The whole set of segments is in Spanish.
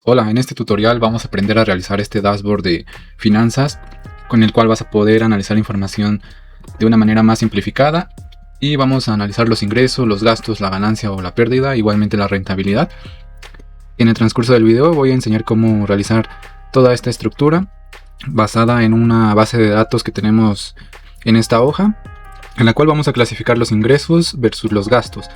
Hola, en este tutorial vamos a aprender a realizar este dashboard de finanzas con el cual vas a poder analizar información de una manera más simplificada y vamos a analizar los ingresos, los gastos, la ganancia o la pérdida, igualmente la rentabilidad. En el transcurso del video voy a enseñar cómo realizar toda esta estructura basada en una base de datos que tenemos en esta hoja, en la cual vamos a clasificar los ingresos versus los gastos.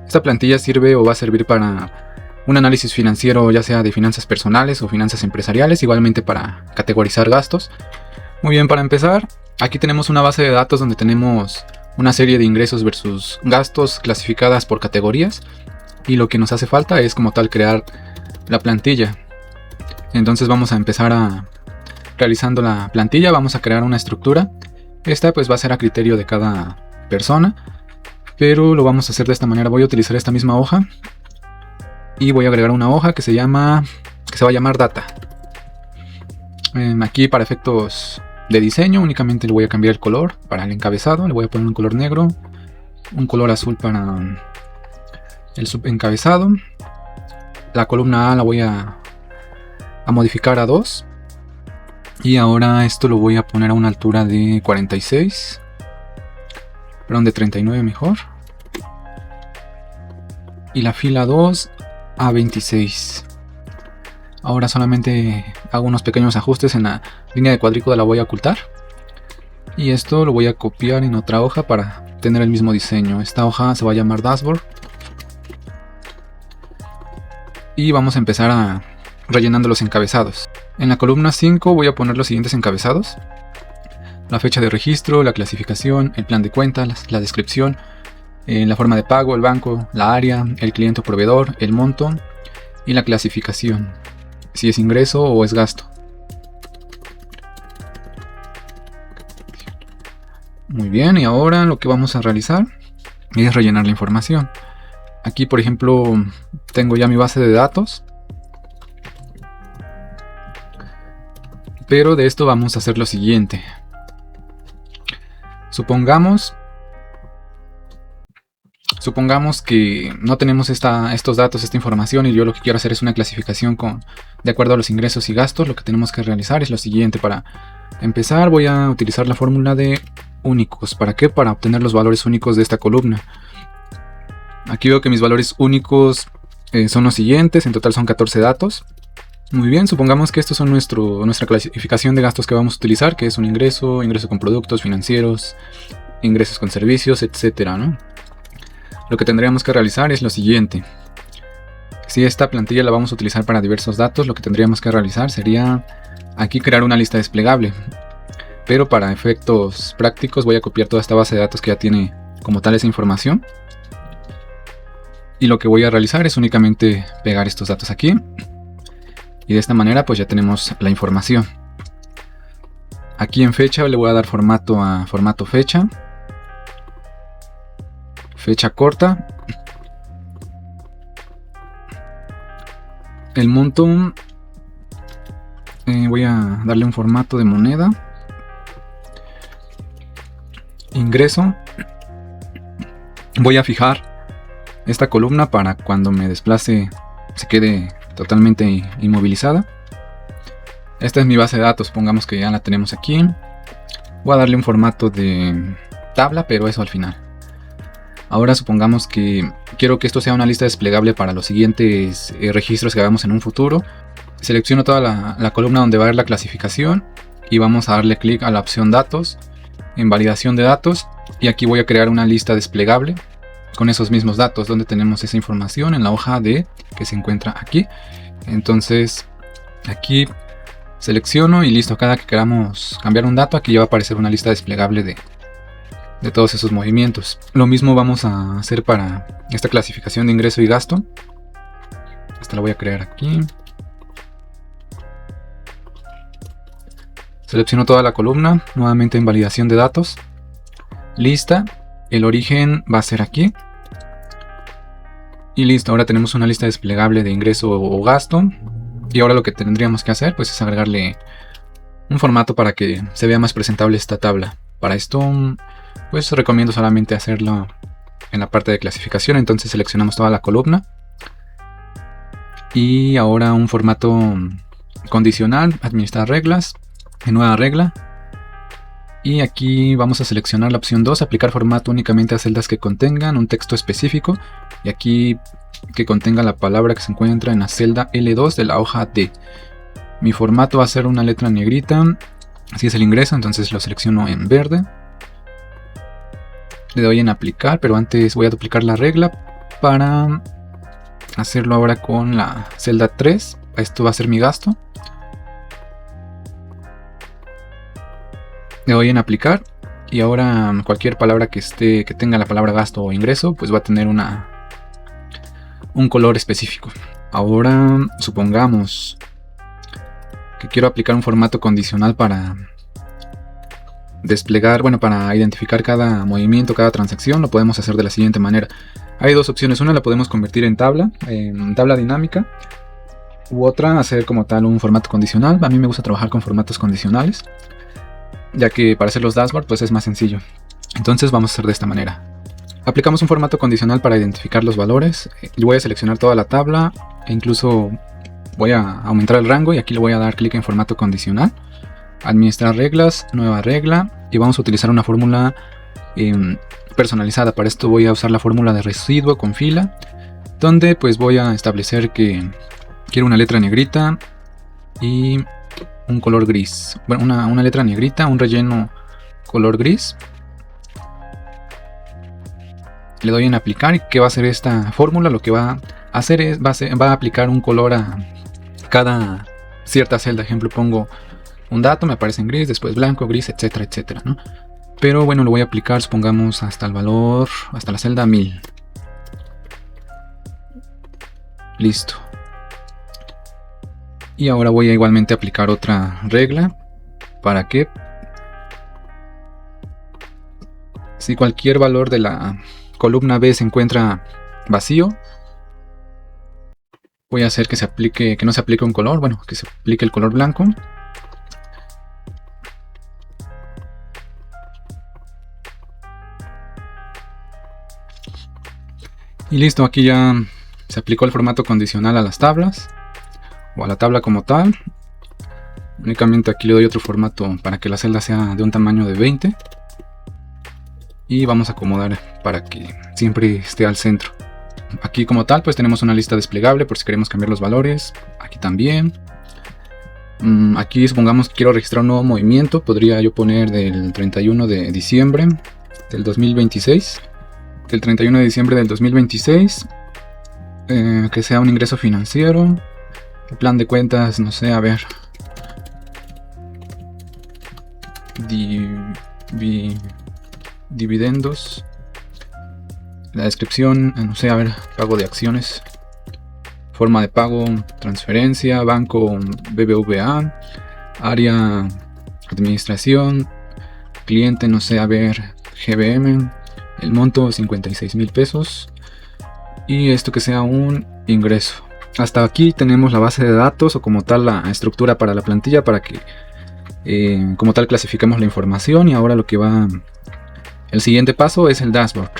Esta plantilla sirve o va a servir para un análisis financiero, ya sea de finanzas personales o finanzas empresariales, igualmente para categorizar gastos. Muy bien, para empezar, aquí tenemos una base de datos donde tenemos una serie de ingresos versus gastos clasificadas por categorías, y lo que nos hace falta es como tal crear la plantilla. Entonces vamos a empezar realizando la plantilla, vamos a crear una estructura. Esta pues va a ser a criterio de cada persona, pero lo vamos a hacer de esta manera. Voy a utilizar esta misma hoja y voy a agregar una hoja que se va a llamar data. Aquí para efectos de diseño únicamente le voy a cambiar el color para el encabezado. Le voy a poner un color negro, un color azul para el subencabezado. La columna A la voy a modificar a 2. Y ahora esto lo voy a poner a una altura de 46. Perdón, de 39 mejor. Y la fila 2 a 26. Ahora solamente hago unos pequeños ajustes en la línea de cuadrícula, la voy a ocultar. Y esto lo voy a copiar en otra hoja para tener el mismo diseño. Esta hoja se va a llamar dashboard. Y vamos a empezar rellenando los encabezados. En la columna 5 voy a poner los siguientes encabezados: la fecha de registro, la clasificación, el plan de cuentas, la descripción, la forma de pago, el banco, la área, el cliente o proveedor, el monto y la clasificación, si es ingreso o es gasto. Muy bien, y ahora lo que vamos a realizar es rellenar la información. Aquí, por ejemplo, tengo ya mi base de datos, pero de esto vamos a hacer lo siguiente. Supongamos que no tenemos estos datos, esta información, y yo lo que quiero hacer es una clasificación de acuerdo a los ingresos y gastos. Lo que tenemos que realizar es lo siguiente. Para empezar voy a utilizar la fórmula de únicos. ¿Para qué? Para obtener los valores únicos de esta columna. Aquí veo que mis valores únicos son los siguientes. En total son 14 datos. Muy bien, supongamos que estos son nuestra clasificación de gastos que vamos a utilizar, que es un ingreso con productos financieros, ingresos con servicios, etcétera, ¿no? Lo que tendríamos que realizar es lo siguiente. Si esta plantilla la vamos a utilizar para diversos datos, lo que tendríamos que realizar sería aquí crear una lista desplegable. Pero para efectos prácticos voy a copiar toda esta base de datos que ya tiene como tal esa información. Y lo que voy a realizar es únicamente pegar estos datos aquí. Y de esta manera pues ya tenemos la información. Aquí en fecha le voy a dar formato a formato fecha. Fecha corta. El monto voy a darle un formato de moneda. Ingreso. Voy a fijar esta columna para cuando me desplace se quede totalmente inmovilizada. Esta es mi base de datos, pongamos que ya la tenemos aquí. Voy a darle un formato de tabla, pero eso al final. Ahora supongamos que quiero que esto sea una lista desplegable para los siguientes registros que hagamos en un futuro. Selecciono toda la columna donde va a haber la clasificación y vamos a darle clic a la opción datos, en validación de datos, y aquí voy a crear una lista desplegable con esos mismos datos donde tenemos esa información en la hoja D que se encuentra aquí. Entonces aquí selecciono y listo. Cada que queramos cambiar un dato, aquí ya va a aparecer una lista desplegable de todos esos movimientos. Lo mismo vamos a hacer para esta clasificación de ingreso y gasto. Esta la voy a crear aquí. Selecciono toda la columna, nuevamente en validación de datos. Lista. El origen va a ser aquí. Y listo, ahora tenemos una lista desplegable de ingreso o gasto. Y ahora lo que tendríamos que hacer pues es agregarle un formato para que se vea más presentable esta tabla. Para esto pues recomiendo solamente hacerlo en la parte de clasificación. Entonces seleccionamos toda la columna. Y ahora un formato condicional, administrar reglas, en nueva regla. Y aquí vamos a seleccionar la opción 2, aplicar formato únicamente a celdas que contengan un texto específico. Y aquí que contenga la palabra que se encuentra en la celda L2 de la hoja D. Mi formato va a ser una letra negrita, así es el ingreso, entonces lo selecciono en verde. Le doy en aplicar, pero antes voy a duplicar la regla para hacerlo ahora con la celda 3. Esto va a ser mi gasto. Le doy en aplicar y ahora cualquier palabra que tenga la palabra gasto o ingreso, pues va a tener un color específico. Ahora supongamos que quiero aplicar un formato condicional para desplegar, para identificar cada movimiento, cada transacción. Lo podemos hacer de la siguiente manera. Hay dos opciones, una la podemos convertir en tabla dinámica, u otra hacer como tal un formato condicional. A mí me gusta trabajar con formatos condicionales, ya que para hacer los dashboards pues es más sencillo. Entonces vamos a hacer de esta manera. Aplicamos un formato condicional para identificar los valores. Yo voy a seleccionar toda la tabla e incluso voy a aumentar el rango y aquí le voy a dar clic en formato condicional. Administrar reglas, nueva regla, y vamos a utilizar una fórmula personalizada. Para esto voy a usar la fórmula de residuo con fila, donde pues voy a establecer que quiero una letra negrita y un color gris. Una letra negrita, un relleno color gris. Le doy en aplicar y ¿qué va a hacer esta fórmula? Lo que va a hacer es va a aplicar un color a cada cierta celda. Ejemplo, pongo un dato, me aparece en gris, después blanco, gris, etcétera, etcétera, ¿no? Pero bueno, lo voy a aplicar, supongamos, hasta el valor, hasta la celda 1000. Listo. Y ahora voy a igualmente aplicar otra regla para que si cualquier valor de la columna B se encuentra vacío, voy a hacer que no se aplique un color, que se aplique el color blanco. Y listo, aquí ya se aplicó el formato condicional a las tablas o a la tabla como tal. Únicamente aquí le doy otro formato para que la celda sea de un tamaño de 20 y vamos a acomodar para que siempre esté al centro. Aquí como tal pues tenemos una lista desplegable por si queremos cambiar los valores. Aquí también. Aquí supongamos que quiero registrar un nuevo movimiento. Podría yo poner del 31 de diciembre del 2026. Del 31 de diciembre del 2026. Que sea un ingreso financiero. El plan de cuentas, no sé, a ver. Dividendos. La descripción, no sé, a ver, pago de acciones. Forma de pago, transferencia, banco BBVA. Área administración. Cliente, no sé, a ver, GBM. El monto 56,000 pesos. Y esto que sea un ingreso. Hasta aquí tenemos la base de datos o como tal la estructura para la plantilla para que como tal clasifiquemos la información. Y ahora el siguiente paso es el dashboard.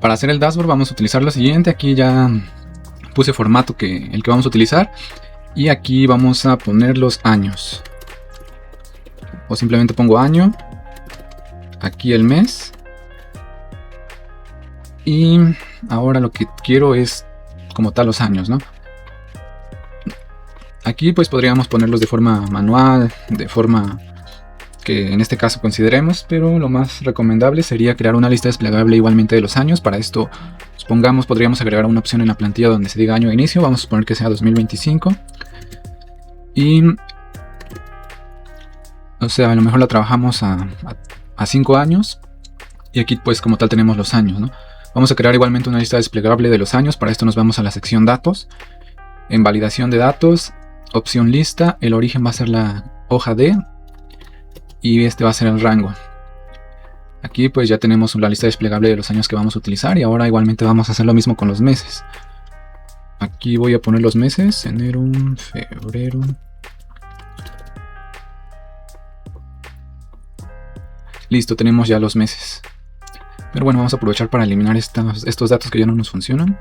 Para hacer el dashboard vamos a utilizar lo siguiente. Aquí ya puse formato el que vamos a utilizar y aquí vamos a poner los años o simplemente pongo año, aquí el mes. Y ahora lo que quiero es como tal los años, ¿no? Aquí pues podríamos ponerlos de forma manual, de forma que en este caso consideremos, pero lo más recomendable sería crear una lista desplegable igualmente de los años. Para esto, supongamos, podríamos agregar una opción en la plantilla donde se diga año de inicio. Vamos a suponer que sea 2025 y o sea, a lo mejor la trabajamos a 5 años y aquí pues como tal tenemos los años, ¿no? Vamos a crear igualmente una lista desplegable de los años. Para esto nos vamos a la sección datos. En validación de datos, opción lista, el origen va a ser la hoja D y este va a ser el rango. Aquí pues ya tenemos la lista desplegable de los años que vamos a utilizar y ahora igualmente vamos a hacer lo mismo con los meses. Aquí voy a poner los meses, enero, febrero. Listo, tenemos ya los meses. Pero bueno, vamos a aprovechar para eliminar estos datos que ya no nos funcionan.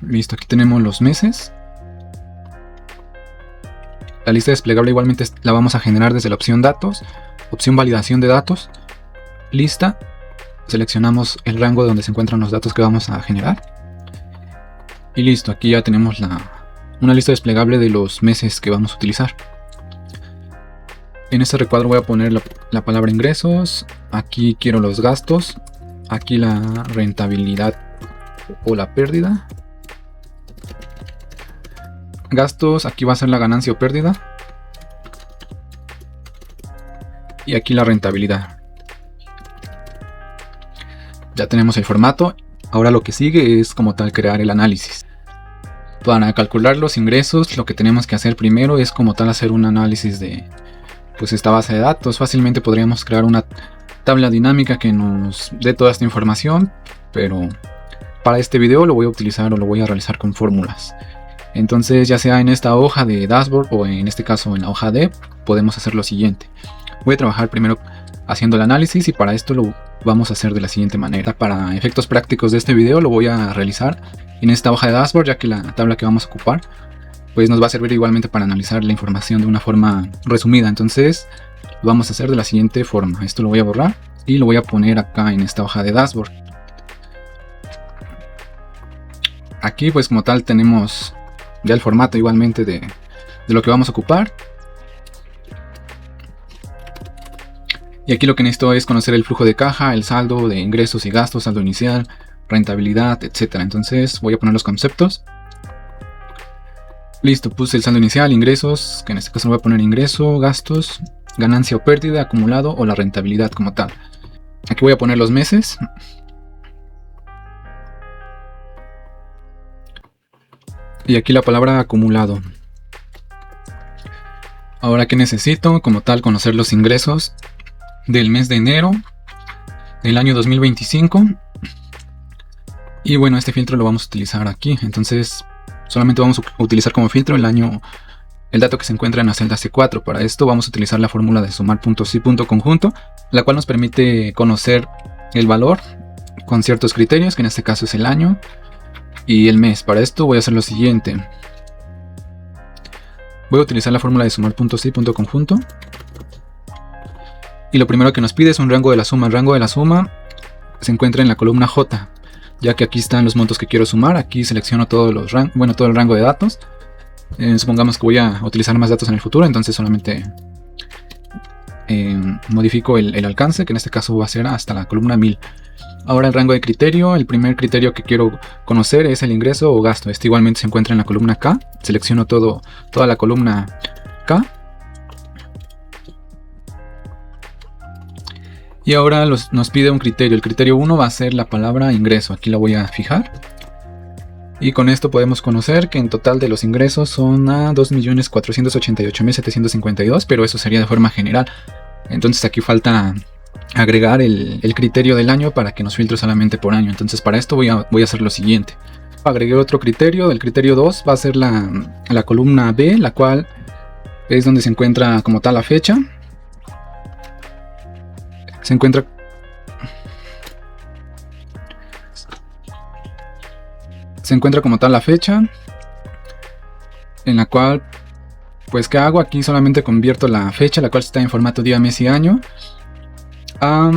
Listo, aquí tenemos los meses. La lista desplegable igualmente la vamos a generar desde la opción datos, opción validación de datos, lista. Seleccionamos el rango donde se encuentran los datos que vamos a generar. Y listo, aquí ya tenemos una lista desplegable de los meses que vamos a utilizar. En este recuadro voy a poner la palabra ingresos. Aquí quiero los gastos. Aquí la rentabilidad o la pérdida. Gastos, aquí va a ser la ganancia o pérdida. Y aquí la rentabilidad. Ya tenemos el formato. Ahora lo que sigue es como tal crear el análisis. Para calcular los ingresos, lo que tenemos que hacer primero es como tal hacer un análisis de esta base de datos. Fácilmente podríamos crear una tabla dinámica que nos dé toda esta información, pero para este video lo voy a utilizar o lo voy a realizar con fórmulas. Entonces, ya sea en esta hoja de dashboard o en este caso en la hoja de, podemos hacer lo siguiente. Voy a trabajar primero haciendo el análisis y para esto lo vamos a hacer de la siguiente manera. Para efectos prácticos de este video lo voy a realizar en esta hoja de dashboard, ya que la tabla que vamos a ocupar pues nos va a servir igualmente para analizar la información de una forma resumida. Entonces lo vamos a hacer de la siguiente forma. Esto lo voy a borrar y lo voy a poner acá en esta hoja de dashboard. Aquí pues como tal tenemos ya el formato igualmente de lo que vamos a ocupar. Y aquí lo que necesito es conocer el flujo de caja, el saldo de ingresos y gastos, saldo inicial, rentabilidad, etc. Entonces voy a poner los conceptos. Listo, puse el saldo inicial, ingresos, que en este caso voy a poner ingreso, gastos, ganancia o pérdida, acumulado o la rentabilidad como tal. Aquí voy a poner los meses. Y aquí la palabra acumulado. Ahora, ¿qué necesito? Como tal, conocer los ingresos del mes de enero del año 2025. Y bueno, este filtro lo vamos a utilizar aquí. Entonces, solamente vamos a utilizar como filtro el dato que se encuentra en la celda C4. Para esto vamos a utilizar la fórmula de sumar puntos y punto conjunto, la cual nos permite conocer el valor con ciertos criterios, que en este caso es el año y el mes. Para esto voy a hacer lo siguiente. Voy a utilizar la fórmula de sumar puntos y punto conjunto. Y lo primero que nos pide es un rango de la suma. El rango de la suma se encuentra en la columna J, ya que aquí están los montos que quiero sumar. Aquí selecciono todo el rango de datos. Supongamos que voy a utilizar más datos en el futuro, entonces solamente modifico el alcance, que en este caso va a ser hasta la columna 1000. Ahora el rango de criterio, el primer criterio que quiero conocer es el ingreso o gasto. Este igualmente se encuentra en la columna K. Selecciono toda la columna K. Y ahora nos pide un criterio. El criterio 1 va a ser la palabra ingreso. Aquí la voy a fijar. Y con esto podemos conocer que en total de los ingresos son a 2.488.752, pero eso sería de forma general. Entonces aquí falta agregar el criterio del año para que nos filtre solamente por año. Entonces para esto voy a hacer lo siguiente. Agregué otro criterio. El criterio 2 va a ser la columna B, la cual es donde se encuentra como tal la fecha. Se encuentra como tal la fecha, en la cual pues ¿qué hago? Aquí solamente convierto la fecha, la cual está en formato día, mes y año, a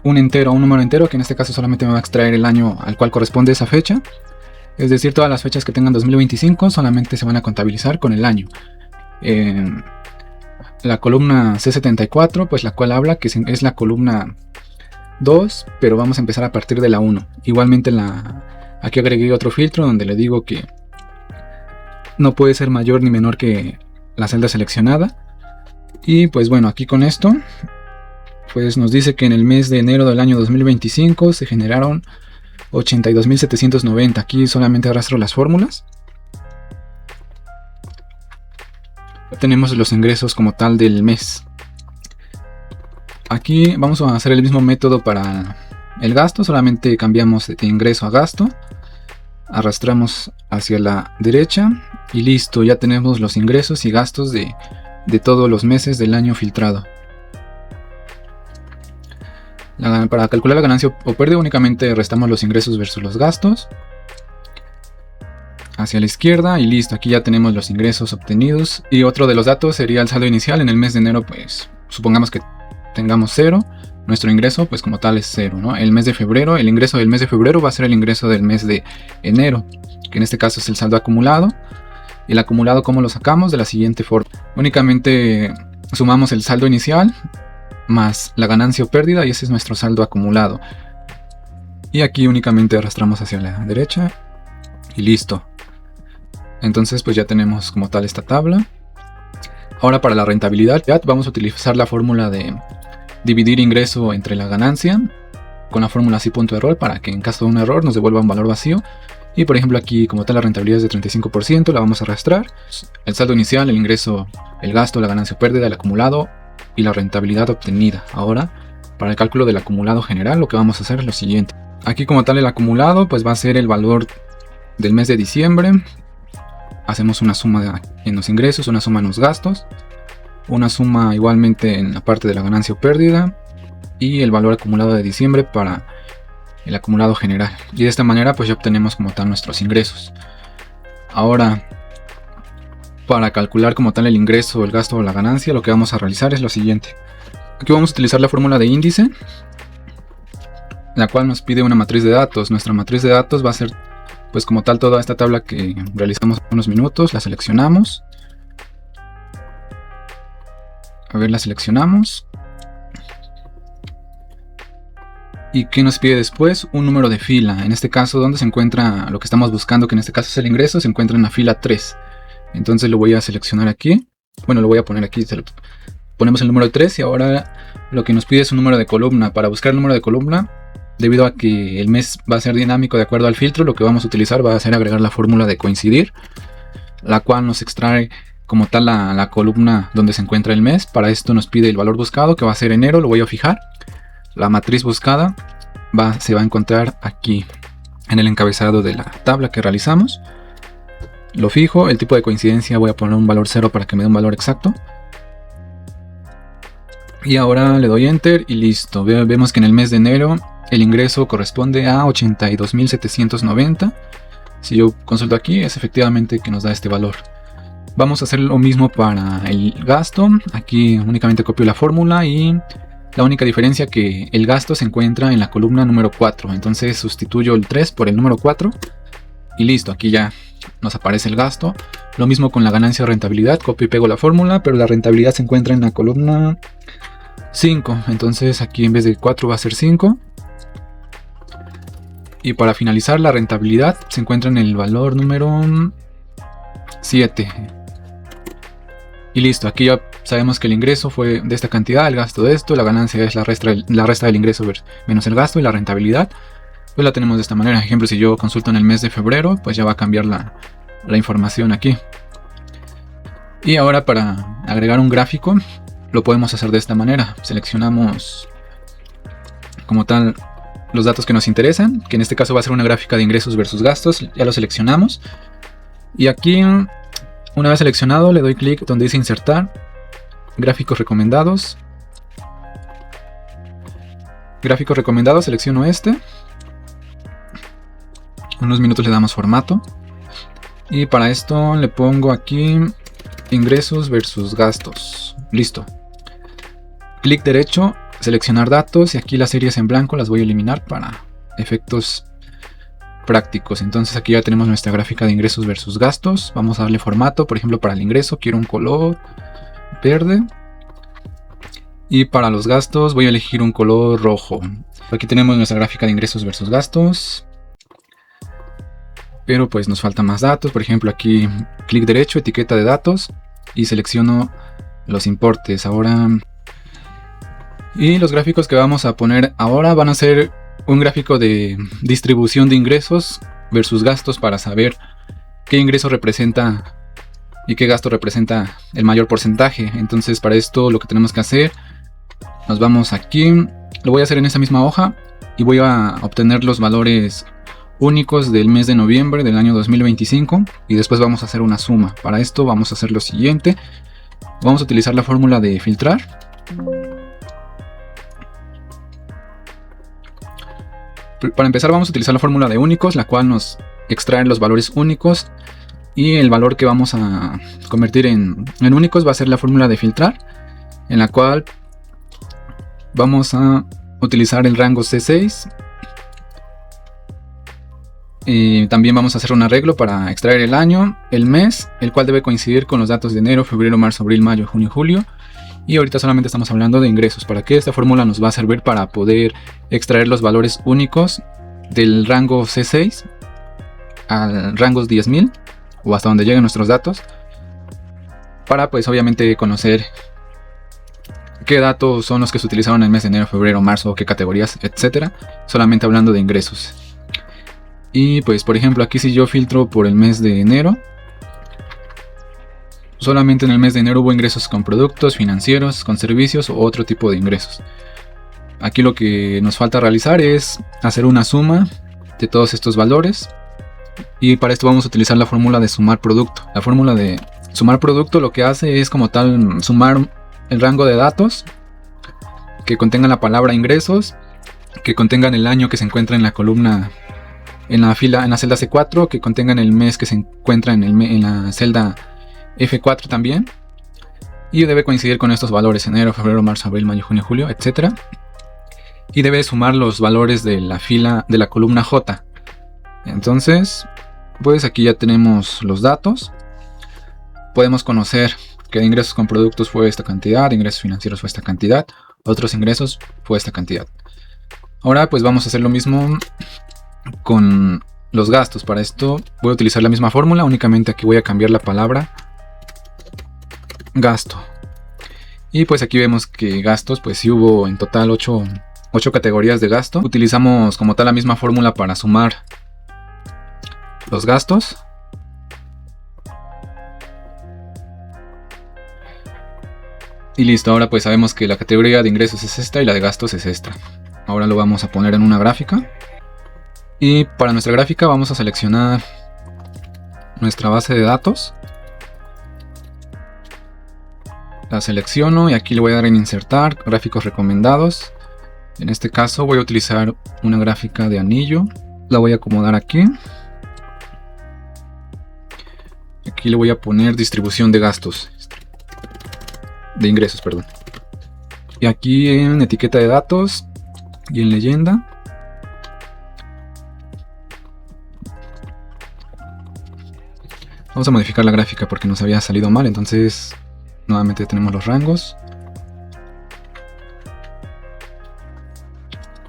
un número entero, que en este caso solamente me va a extraer el año al cual corresponde esa fecha. Es decir, todas las fechas que tengan 2025 solamente se van a contabilizar con el año. La columna C74, pues la cual habla que es la columna 2, pero vamos a empezar a partir de la 1. Igualmente aquí agregué otro filtro donde le digo que no puede ser mayor ni menor que la celda seleccionada. Y pues bueno, aquí con esto pues nos dice que en el mes de enero del año 2025 se generaron 82.790. Aquí solamente arrastro las fórmulas. Tenemos los ingresos como tal del mes. Aquí vamos a hacer el mismo método para el gasto, solamente cambiamos de ingreso a gasto. Arrastramos hacia la derecha y listo, ya tenemos los ingresos y gastos de todos los meses del año filtrado. Para calcular la ganancia o pérdida únicamente restamos los ingresos versus los gastos. hacia la izquierda y listo, aquí ya tenemos los ingresos obtenidos. Y otro de los datos sería el saldo inicial. En el mes de enero, pues supongamos que tengamos 0, nuestro ingreso pues como tal es 0, ¿no? El mes de febrero, el ingreso del mes de febrero va a ser el ingreso del mes de enero, que en este caso es el saldo acumulado. El acumulado, ¿cómo lo sacamos? De la siguiente forma: únicamente sumamos el saldo inicial más la ganancia o pérdida y ese es nuestro saldo acumulado. Y aquí únicamente arrastramos hacia la derecha y listo. Entonces pues ya tenemos como tal esta tabla. Ahora para la rentabilidad vamos a utilizar la fórmula de dividir ingreso entre la ganancia con la fórmula así.error para que en caso de un error nos devuelva un valor vacío. Y por ejemplo aquí como tal la rentabilidad es de 35%, la vamos a arrastrar. El saldo inicial, el ingreso, el gasto, la ganancia o pérdida, el acumulado y la rentabilidad obtenida. Ahora para el cálculo del acumulado general lo que vamos a hacer es lo siguiente. Aquí como tal el acumulado pues va a ser el valor del mes de diciembre. Hacemos una suma en los ingresos, una suma en los gastos, una suma igualmente en la parte de la ganancia o pérdida y el valor acumulado de diciembre para el acumulado general. Y de esta manera pues ya obtenemos como tal nuestros ingresos. Ahora para calcular como tal el ingreso, el gasto o la ganancia, lo que vamos a realizar es lo siguiente. Aquí vamos a utilizar la fórmula de índice, la cual nos pide una matriz de datos. Nuestra matriz de datos va a ser pues como tal toda esta tabla que realizamos hace unos minutos. La seleccionamos. A ver, la seleccionamos. ¿Y qué nos pide después? Un número de fila. En este caso, ¿dónde se encuentra lo que estamos buscando? Que en este caso es el ingreso. Se encuentra en la fila 3. Entonces lo voy a seleccionar aquí. Bueno, lo voy a poner aquí. Ponemos el número 3 y ahora lo que nos pide es un número de columna. Para buscar el número de columna, debido a que el mes va a ser dinámico de acuerdo al filtro, lo que vamos a utilizar va a ser agregar la fórmula de coincidir, la cual nos extrae como tal la columna donde se encuentra el mes. Para esto nos pide el valor buscado, que va a ser enero, lo voy a fijar. La matriz buscada se va a encontrar aquí en el encabezado de la tabla que realizamos. Lo fijo, el tipo de coincidencia voy a poner un valor 0 para que me dé un valor exacto. Y ahora le doy enter y listo. Vemos que en el mes de enero el ingreso corresponde a 82.790. Si yo consulto aquí, es efectivamente que nos da este valor. Vamos a hacer lo mismo para el gasto. Aquí únicamente copio la fórmula y la única diferencia que el gasto se encuentra en la columna número 4. Entonces sustituyo el 3 por el número 4 y listo. Aquí ya nos aparece el gasto. Lo mismo con la ganancia o rentabilidad. Copio y pego la fórmula, pero la rentabilidad se encuentra en la columna 5. Entonces aquí en vez de 4 va a ser 5. Y para finalizar, la rentabilidad se encuentra en el valor número 7. Y listo, aquí ya sabemos que el ingreso fue de esta cantidad, el gasto de esto, la ganancia es la resta del ingreso menos el gasto, y la rentabilidad pues la tenemos de esta manera. Por ejemplo, si yo consulto en el mes de febrero, pues ya va a cambiar la información aquí. Y ahora para agregar un gráfico lo podemos hacer de esta manera. Seleccionamos como tal los datos que nos interesan, que en este caso va a ser una gráfica de ingresos versus gastos. Ya lo seleccionamos y aquí, una vez seleccionado, le doy clic donde dice insertar, gráficos recomendados. Gráficos recomendados, selecciono este. Unos minutos le damos formato. Y para esto le pongo aquí ingresos versus gastos. Listo. Clic derecho, seleccionar datos y aquí las series en blanco las voy a eliminar para efectos prácticos. Entonces aquí ya tenemos nuestra gráfica de ingresos versus gastos. Vamos a darle formato. Por ejemplo, para el ingreso quiero un color verde. Y para los gastos voy a elegir un color rojo. Aquí tenemos nuestra gráfica de ingresos versus gastos. Pero pues nos faltan más datos. Por ejemplo, aquí clic derecho, etiqueta de datos. Y selecciono los importes. Ahora... Y los gráficos que vamos a poner ahora van a ser un gráfico de distribución de ingresos versus gastos para saber qué ingreso representa y qué gasto representa el mayor porcentaje. Entonces para esto lo que tenemos que hacer, nos vamos aquí, lo voy a hacer en esta misma hoja y voy a obtener los valores únicos del mes de noviembre del año 2025 y después vamos a hacer una suma. Para esto vamos a hacer lo siguiente, vamos a utilizar la fórmula de filtrar. Para empezar vamos a utilizar la fórmula de únicos, la cual nos extraer los valores únicos, y el valor que vamos a convertir en únicos va a ser la fórmula de filtrar, en la cual vamos a utilizar el rango C6. Y también vamos a hacer un arreglo para extraer el año, el mes, el cual debe coincidir con los datos de enero, febrero, marzo, abril, mayo, junio y julio. Y ahorita solamente estamos hablando de ingresos, para que esta fórmula nos va a servir para poder extraer los valores únicos del rango C6 al rango 10.000 o hasta donde lleguen nuestros datos, para pues obviamente conocer qué datos son los que se utilizaron en el mes de enero, febrero, marzo, qué categorías, etcétera, solamente hablando de ingresos. Y pues por ejemplo aquí, si yo filtro por el mes de enero, solamente en el mes de enero hubo ingresos con productos financieros, con servicios o otro tipo de ingresos. Aquí lo que nos falta realizar es hacer una suma de todos estos valores, y para esto vamos a utilizar la fórmula de sumar producto. La fórmula de sumar producto lo que hace es como tal sumar el rango de datos que contengan la palabra ingresos, que contengan el año que se encuentra en la columna, en la celda C4, que contengan el mes que se encuentra en la celda F4 también, y debe coincidir con estos valores: enero, febrero, marzo, abril, mayo, junio, julio, etcétera. Y debe sumar los valores de la fila de la columna J. Entonces, pues aquí ya tenemos los datos. Podemos conocer que de ingresos con productos fue esta cantidad, de ingresos financieros fue esta cantidad, otros ingresos fue esta cantidad. Ahora pues vamos a hacer lo mismo con los gastos. Para esto voy a utilizar la misma fórmula, únicamente aquí voy a cambiar la palabra gasto. Y pues aquí vemos que gastos, pues sí hubo en total 8 categorías de gasto. Utilizamos como tal la misma fórmula para sumar los gastos. Y listo, ahora pues sabemos que la categoría de ingresos es esta y la de gastos es esta. Ahora lo vamos a poner en una gráfica. Y para nuestra gráfica vamos a seleccionar nuestra base de datos. La selecciono y aquí le voy a dar en insertar, gráficos recomendados. En este caso voy a utilizar una gráfica de anillo. La voy a acomodar aquí. Aquí le voy a poner distribución de gastos. De ingresos, perdón. Y aquí en etiqueta de datos y en leyenda vamos a modificar la gráfica porque nos había salido mal. Entonces nuevamente tenemos los rangos.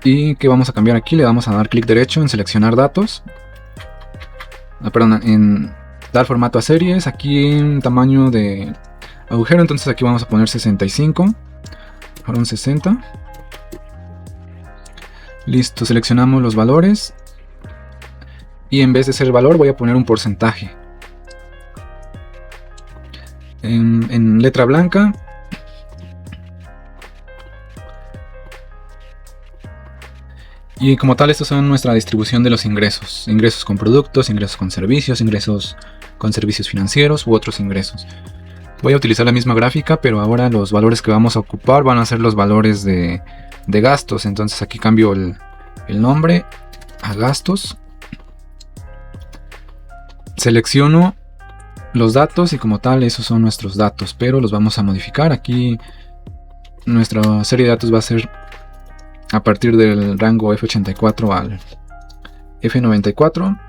¿Y qué vamos a cambiar aquí? Le vamos a dar clic derecho en seleccionar datos. En dar formato a series. Aquí en tamaño de agujero, entonces aquí vamos a poner 65. Fueron 60. Listo, seleccionamos los valores. Y en vez de ser valor voy a poner un porcentaje. En letra blanca. Y como tal, estos son nuestra distribución de los ingresos. Ingresos con productos, ingresos con servicios financieros u otros ingresos. Voy a utilizar la misma gráfica, pero ahora los valores que vamos a ocupar van a ser los valores de gastos. Entonces aquí cambio el nombre a gastos. Selecciono los datos y como tal esos son nuestros datos, pero los vamos a modificar. Aquí nuestra serie de datos va a ser a partir del rango F84 al F94.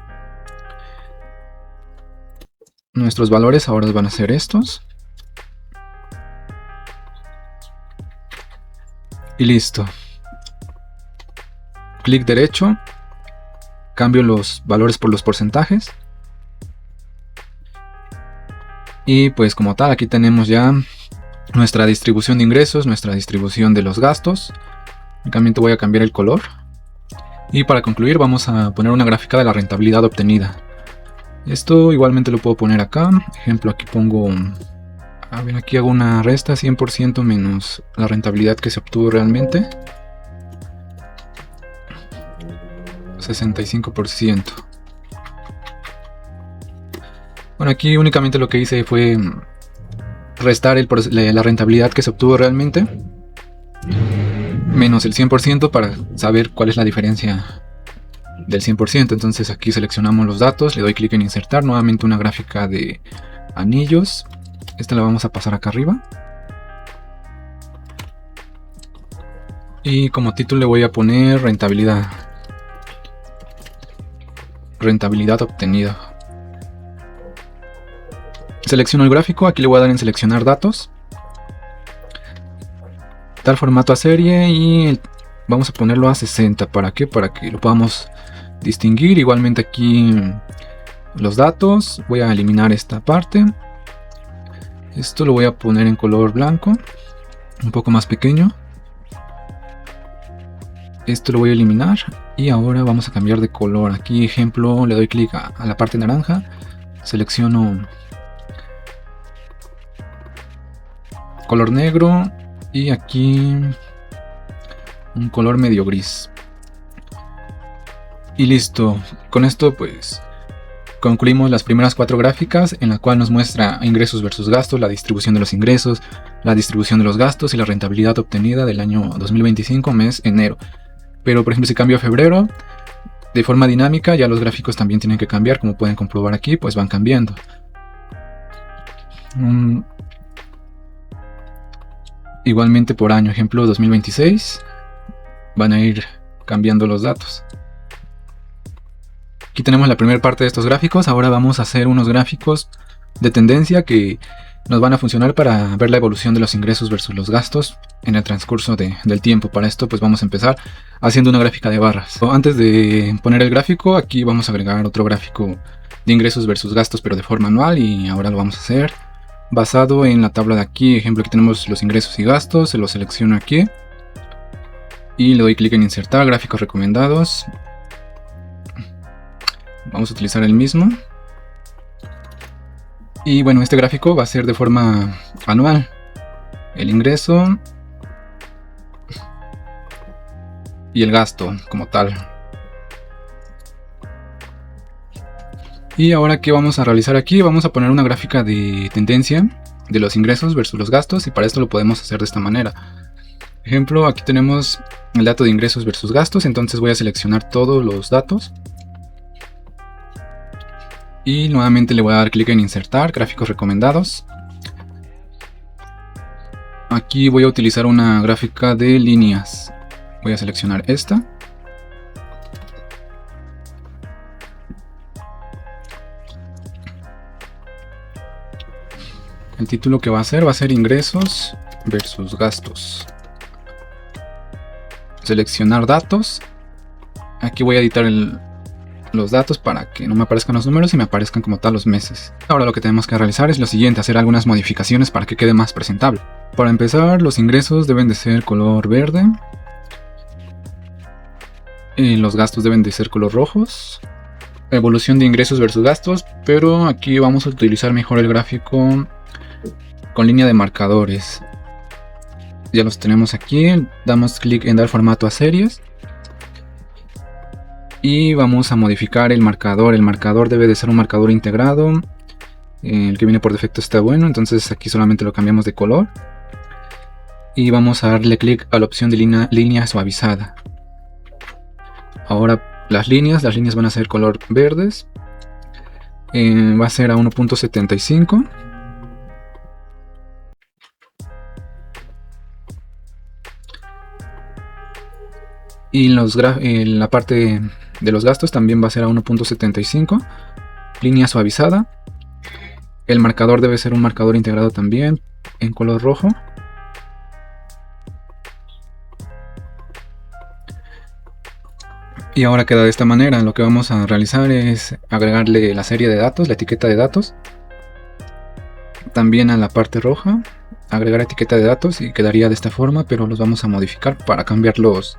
Nuestros valores ahora van a ser estos. Y listo. Clic derecho. Cambio los valores por los porcentajes. Y pues como tal, aquí tenemos ya nuestra distribución de ingresos, nuestra distribución de los gastos. Únicamente voy a cambiar el color. Y para concluir vamos a poner una gráfica de la rentabilidad obtenida. Esto igualmente lo puedo poner acá. Ejemplo, aquí pongo... A ver, aquí hago una resta 100% menos la rentabilidad que se obtuvo realmente. 65%. Bueno, aquí únicamente lo que hice fue restar la rentabilidad que se obtuvo realmente menos el 100% para saber cuál es la diferencia del 100%. Entonces aquí seleccionamos los datos, le doy clic en insertar, nuevamente una gráfica de anillos. Esta la vamos a pasar acá arriba. Y como título le voy a poner rentabilidad. Rentabilidad obtenida. Selecciono el gráfico, aquí le voy a dar en seleccionar datos. Dar formato a serie y vamos a ponerlo a 60. ¿Para qué? Para que lo podamos distinguir. Igualmente aquí los datos. Voy a eliminar esta parte. Esto lo voy a poner en color blanco, un poco más pequeño. Esto lo voy a eliminar y ahora vamos a cambiar de color. Aquí, ejemplo, le doy clic a la parte naranja, selecciono color negro y aquí un color medio gris. Y listo. Con esto pues concluimos las primeras 4 gráficas, en la cual nos muestra ingresos versus gastos, la distribución de los ingresos, la distribución de los gastos y la rentabilidad obtenida del año 2025, mes enero. Pero por ejemplo si cambio a febrero, de forma dinámica ya los gráficos también tienen que cambiar, como pueden comprobar aquí, pues van cambiando. Igualmente por año, ejemplo 2026, van a ir cambiando los datos. Aquí tenemos la primera parte de estos gráficos. Ahora vamos a hacer unos gráficos de tendencia que nos van a funcionar para ver la evolución de los ingresos versus los gastos en el transcurso del tiempo. Para esto pues vamos a empezar haciendo una gráfica de barras. Antes de poner el gráfico, aquí vamos a agregar otro gráfico de ingresos versus gastos, pero de forma anual, y ahora lo vamos a hacer basado en la tabla de aquí. Ejemplo, aquí tenemos los ingresos y gastos, se los selecciono aquí y le doy clic en insertar, gráficos recomendados. Vamos a utilizar el mismo. Y bueno, este gráfico va a ser de forma anual. El ingreso y el gasto como tal. Y ahora, ¿qué vamos a realizar aquí? Vamos a poner una gráfica de tendencia de los ingresos versus los gastos, y para esto lo podemos hacer de esta manera. Ejemplo, aquí tenemos el dato de ingresos versus gastos, entonces voy a seleccionar todos los datos. Y nuevamente le voy a dar clic en insertar, gráficos recomendados. Aquí voy a utilizar una gráfica de líneas. Voy a seleccionar esta. El título que va a ser ingresos versus gastos. Seleccionar datos. Aquí voy a editar los datos para que no me aparezcan los números y me aparezcan como tal los meses. Ahora lo que tenemos que realizar es lo siguiente: hacer algunas modificaciones para que quede más presentable. Para empezar, los ingresos deben de ser color verde. Y los gastos deben de ser color rojos. Evolución de ingresos versus gastos, pero aquí vamos a utilizar mejor el gráfico con línea de marcadores. Ya los tenemos aquí, damos clic en dar formato a series. Y vamos a modificar el marcador. El marcador debe de ser un marcador integrado. El que viene por defecto está bueno, entonces aquí solamente lo cambiamos de color. Y vamos a darle clic a la opción de línea suavizada. Ahora las líneas van a ser color verdes. Va a ser a 1.75. Y la parte de los gastos también va a ser a 1.75. Línea suavizada. El marcador debe ser un marcador integrado también en color rojo. Y ahora queda de esta manera. Lo que vamos a realizar es agregarle la serie de datos, la etiqueta de datos. También a la parte roja, agregar etiqueta de datos, y quedaría de esta forma, pero los vamos a modificar para cambiarlos.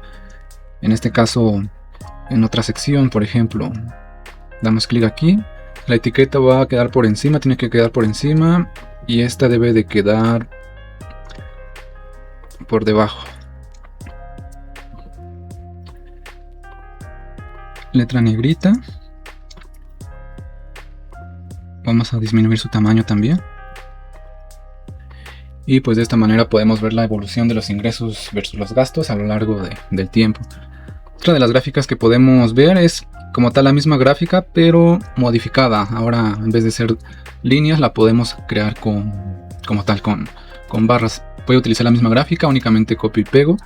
En este caso, en otra sección, por ejemplo, damos clic aquí. La etiqueta va a quedar por encima, tiene que quedar por encima, y esta debe de quedar por debajo. Letra negrita. Vamos a disminuir su tamaño también. Y pues de esta manera podemos ver la evolución de los ingresos versus los gastos a lo largo del tiempo. Otra de las gráficas que podemos ver es como tal la misma gráfica, pero modificada. Ahora, en vez de ser líneas, la podemos crear como tal con barras. Voy a utilizar la misma gráfica, únicamente copio y pego,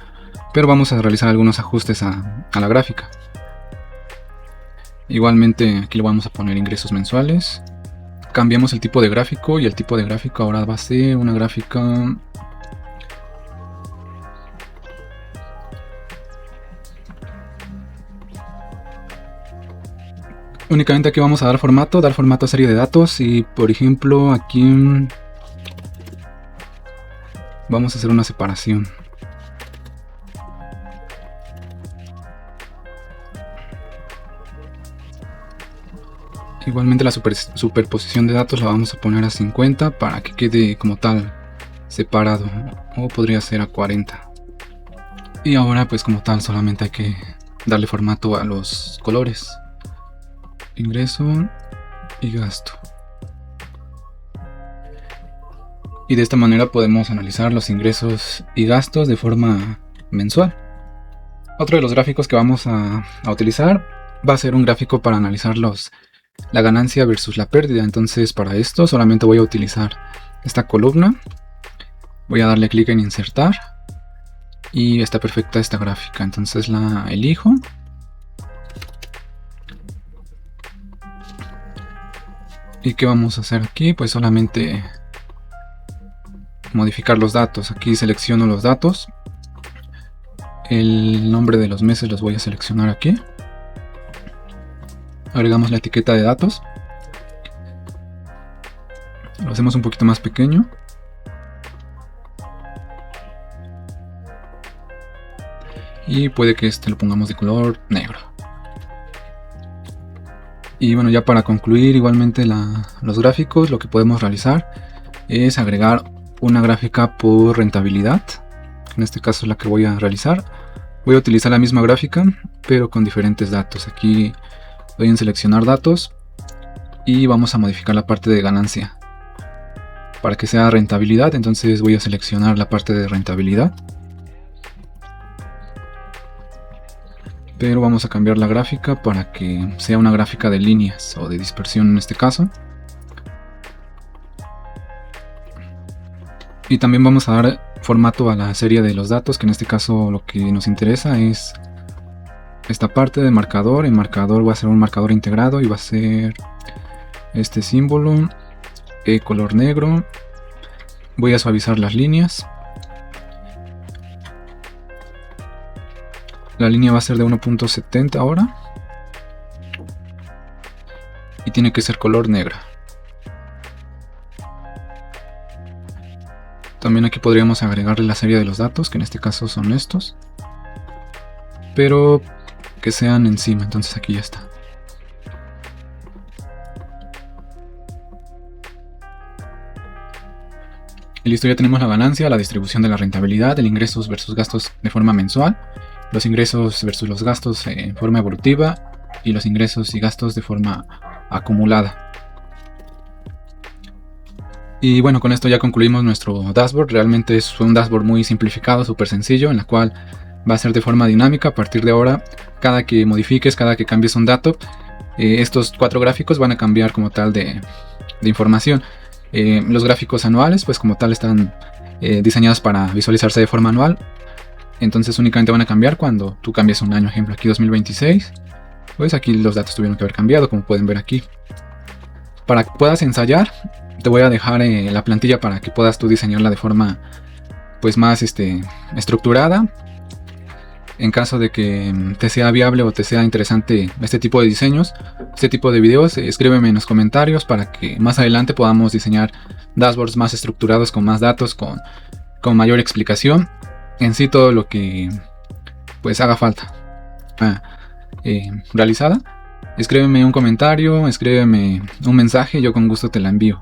pero vamos a realizar algunos ajustes a la gráfica. Igualmente aquí le vamos a poner ingresos mensuales. Cambiamos el tipo de gráfico, y el tipo de gráfico ahora va a ser una gráfica únicamente. Aquí vamos a dar formato a serie de datos, y por ejemplo aquí vamos a hacer una separación. Igualmente la superposición de datos la vamos a poner a 50 para que quede como tal separado, o podría ser a 40. Y ahora pues como tal solamente hay que darle formato a los colores, ingreso y gasto. Y de esta manera podemos analizar los ingresos y gastos de forma mensual. Otro de los gráficos que vamos a utilizar va a ser un gráfico para analizar la ganancia versus la pérdida. Entonces para esto solamente voy a utilizar esta columna, voy a darle clic en insertar y está perfecta esta gráfica, entonces la elijo. ¿Y qué vamos a hacer aquí? Pues solamente modificar los datos. Aquí selecciono los datos, el nombre de los meses los voy a seleccionar aquí. Agregamos la etiqueta de datos, lo hacemos un poquito más pequeño y puede que este lo pongamos de color negro. Y bueno, ya para concluir igualmente los gráficos, lo que podemos realizar es agregar una gráfica por rentabilidad. En este caso es la que voy a realizar. Voy a utilizar la misma gráfica pero con diferentes datos. Aquí doy en seleccionar datos y vamos a modificar la parte de ganancia para que sea rentabilidad. Entonces voy a seleccionar la parte de rentabilidad, pero vamos a cambiar la gráfica para que sea una gráfica de líneas o de dispersión en este caso. Y también vamos a dar formato a la serie de los datos, que en este caso lo que nos interesa es esta parte de marcador. El marcador va a ser un marcador integrado y va a ser este símbolo, color negro. Voy a suavizar las líneas. La línea va a ser de 1.70 ahora. Y tiene que ser color negra. También aquí podríamos agregarle la serie de los datos, que en este caso son estos, pero que sean encima. Entonces aquí ya está. Y listo, ya tenemos la ganancia, la distribución de la rentabilidad, el ingresos versus gastos de forma mensual, los ingresos versus los gastos en forma evolutiva y los ingresos y gastos de forma acumulada. Y bueno, con esto ya concluimos nuestro dashboard. Realmente es un dashboard muy simplificado, súper sencillo, en la cual va a ser de forma dinámica. A partir de ahora, cada que modifiques, cada que cambies un dato, estos 4 gráficos van a cambiar como tal de información. Los gráficos anuales, pues como tal, están diseñados para visualizarse de forma anual. Entonces únicamente van a cambiar cuando tú cambies un año. Ejemplo, aquí 2026. Pues aquí los datos tuvieron que haber cambiado, como pueden ver aquí. Para que puedas ensayar, te voy a dejar la plantilla para que puedas tú diseñarla de forma pues más estructurada. En caso de que te sea viable o te sea interesante este tipo de diseños, este tipo de videos, escríbeme en los comentarios para que más adelante podamos diseñar dashboards más estructurados, con más datos, con mayor explicación en sí, todo lo que pues haga falta realizada. Escríbeme un comentario, escríbeme un mensaje, yo con gusto te la envío.